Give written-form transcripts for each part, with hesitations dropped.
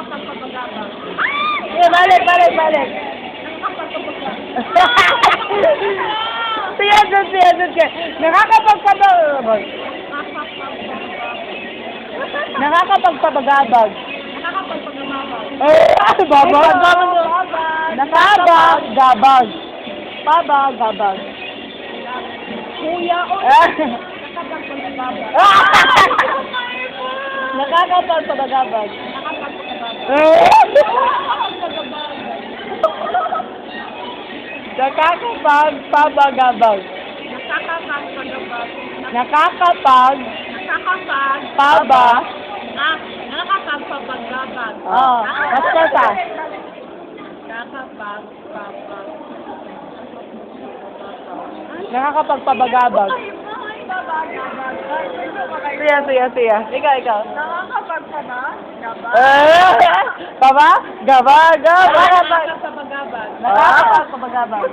Nakakapagpapagabang. Balik. Siya. Nakakapagpabagabag. Nakakapagpagabang. Babag. Nakabagabag. Pabagabag. Kuya, o. Nakakapagpabagabag. Nakakapagpabagabag. Nakakapagpabagabag. Oo. Basta ka. Nakakapagpabagabag. Siya. Ikaw. Baba? Gabag. Nakakapagpabagabag.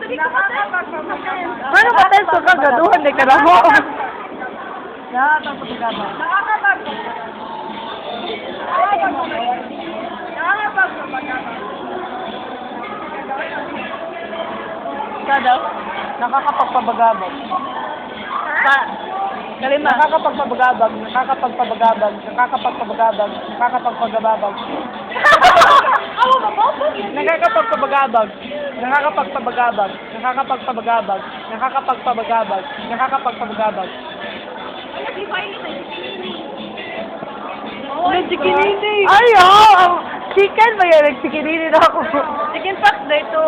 Ano ka tayo sa kagaduhan? Hindi ka na mo. Nakakapagpabagabag. Kada? Nakakapagpabagabag. Kalima. Nakakapagpabagabag. Nakakapagpabagabag. Nakakapagpabagabag. Nakakapagpabagabag. Nakakapagpabagabag. Nakakapagpabagabag. Nakakapagpabagabag. Nakakapagpabagabag. Nakakapagpabagabag. Nagsikinini. Ay, oo! Chicken ba yan? Nagsikinini na ako. Chicken pot dito.